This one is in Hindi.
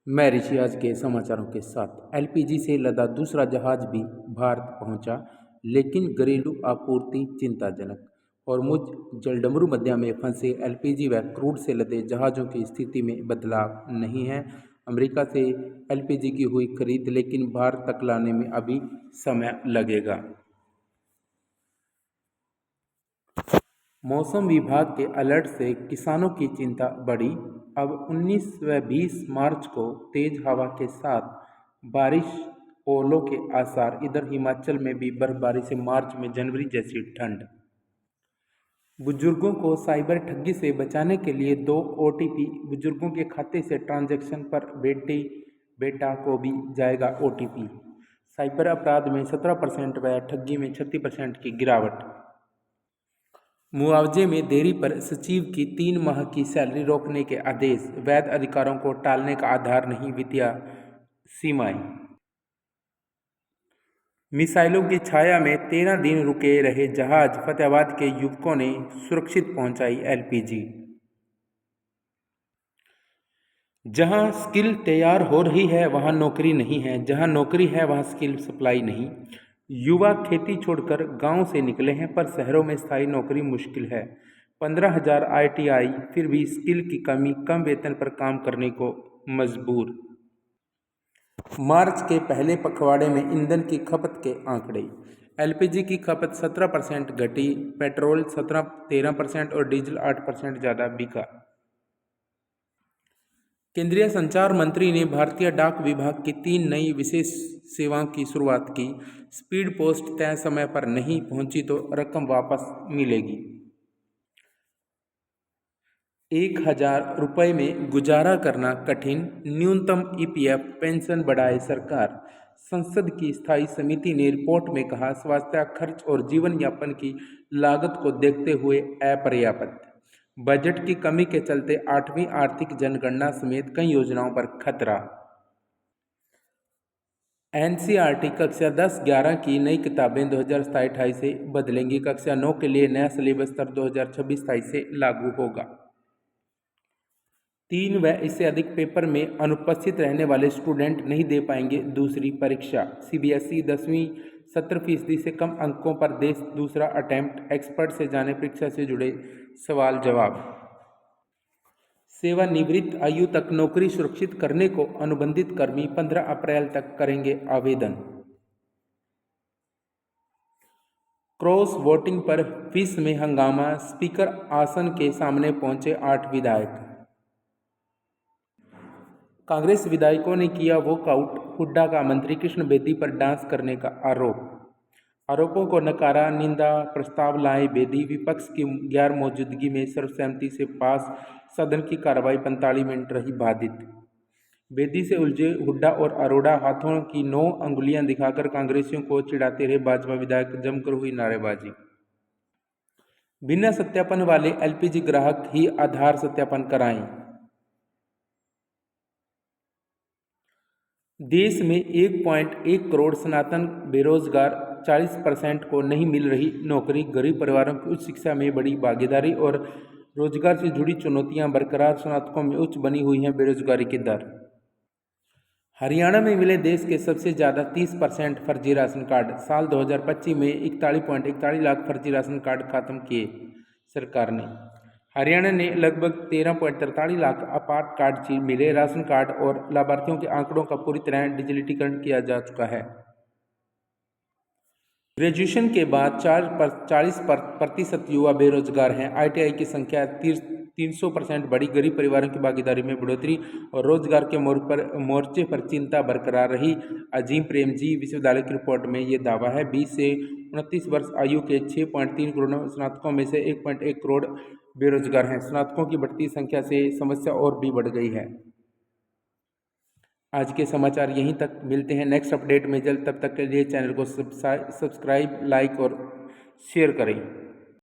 मैं ऋषि आज के समाचारों के साथ। एलपीजी से लदा दूसरा जहाज भी भारत पहुंचा, लेकिन घरेलू आपूर्ति चिंताजनक। हॉर्मुज जलडमरू मध्य में फंसे एलपीजी व क्रूड से लदे जहाज़ों की स्थिति में बदलाव नहीं है। अमेरिका से एलपीजी की हुई खरीद, लेकिन भारत तक लाने में अभी समय लगेगा। मौसम विभाग के अलर्ट से किसानों की चिंता बढ़ी। अब 19 व 20 मार्च को तेज हवा के साथ बारिश, ओलों के आसार। इधर हिमाचल में भी बर्फबारी से मार्च में जनवरी जैसी ठंड। बुजुर्गों को साइबर ठगी से बचाने के लिए 2 ओटीपी। बुजुर्गों के खाते से ट्रांजैक्शन पर बेटा को भी जाएगा ओटीपी। साइबर अपराध में 17% व ठगी में 36% की गिरावट। मुआवजे में देरी पर सचिव की 3 माह की सैलरी रोकने के आदेश। वैध अधिकारों को टालने का आधार नहीं, वित्तीय सीमाएं। मिसाइलों की छाया में 13 दिन रुके रहे जहाज। फतेहाबाद के युवकों ने सुरक्षित पहुंचाई एलपीजी। जहां स्किल तैयार हो रही है वहां नौकरी नहीं है, जहां नौकरी है वहां स्किल सप्लाई नहीं। युवा खेती छोड़कर गांव से निकले हैं, पर शहरों में स्थायी नौकरी मुश्किल है। 15,000 आईटीआई, फिर भी स्किल की कमी, कम वेतन पर काम करने को मजबूर। मार्च के पहले पखवाड़े में ईंधन की खपत के आंकड़े। एलपीजी की खपत 17% घटी, पेट्रोल 13% और डीजल 8% ज़्यादा बिका। केंद्रीय संचार मंत्री ने भारतीय डाक विभाग की 3 नई विशेष सेवाओं की शुरुआत की। स्पीड पोस्ट तय समय पर नहीं पहुंची तो रकम वापस मिलेगी। 1,000 रुपये में गुजारा करना कठिन, न्यूनतम ईपीएफ पेंशन बढ़ाए सरकार। संसद की स्थायी समिति ने रिपोर्ट में कहा, स्वास्थ्य खर्च और जीवन यापन की लागत को देखते हुए अपर्याप्त। बजट की कमी के चलते 8वीं आर्थिक जनगणना समेत कई योजनाओं पर खतरा। एनसीईआरटी कक्षा 10-11 की नई किताबें 2027-28 से बदलेंगी। कक्षा 9 के लिए नया सिलेबस स्तर 2026-27 से लागू होगा। 3 व इससे अधिक पेपर में अनुपस्थित रहने वाले स्टूडेंट नहीं दे पाएंगे दूसरी परीक्षा। सीबीएसई 10वीं 70% से कम अंकों पर देश दूसरा अटेम्प्ट। एक्सपर्ट से जाने परीक्षा से जुड़े सवाल जवाब। सेवानिवृत्त आयु तक नौकरी सुरक्षित करने को अनुबंधित कर्मी 15 अप्रैल तक करेंगे आवेदन। क्रॉस वोटिंग पर विस में हंगामा, स्पीकर आसन के सामने पहुंचे 8 विधायक। कांग्रेस विधायकों ने किया वॉकआउट। हुड्डा का मंत्री कृष्ण बेदी पर डांस करने का आरोप। आरोपों को नकारा, निंदा प्रस्ताव लाए बेदी। विपक्ष की गैर मौजूदगी में सर्वसहमति से पास सदन की कार्रवाई 45 मिनट रही बाधित। बेदी से उलझे हुड्डा और अरोड़ा, हाथों की 9 अंगुलियां दिखाकर कांग्रेसियों को चिढ़ाते रहे भाजपा विधायक। जमकर हुई नारेबाजी। बिना सत्यापन वाले एलपीजी ग्राहक ही आधार सत्यापन कराएं। देश में 1.1 करोड़ स्नातक बेरोजगार, 40% को नहीं मिल रही नौकरी। गरीब परिवारों की उच्च शिक्षा में बड़ी भागीदारी और रोजगार से जुड़ी चुनौतियां बरकरार। स्नातकों में उच्च बनी हुई है बेरोजगारी की दर। हरियाणा में मिले देश के सबसे ज़्यादा 30% फर्जी राशन कार्ड। साल 2025 में 41.41 लाख फर्जी राशन कार्ड खत्म किए सरकार ने। हरियाणा ने लगभग 13.43 लाख अपार्ट कार्ड मिले। राशन कार्ड और लाभार्थियों के आंकड़ों का पूरी तरह डिजिटलीकरण किया जा चुका है। ग्रेजुएशन के बाद 40% युवा बेरोजगार हैं। आईटीआई की संख्या 300% बढ़ी। गरीब परिवारों की भागीदारी में बढ़ोतरी और रोजगार के मोर्चे पर चिंता बरकरार रही। अजीम प्रेमजी विश्वविद्यालय की रिपोर्ट में ये दावा है। 20 से 29 वर्ष आयु के 6.3 करोड़ स्नातकों में से 1.1 करोड़ बेरोजगार हैं। स्नातकों की बढ़ती संख्या से समस्या और भी बढ़ गई है। आज के समाचार यहीं तक। मिलते हैं नेक्स्ट अपडेट में जल्द। तब तक के लिए चैनल को सब्सक्राइब, लाइक और शेयर करें।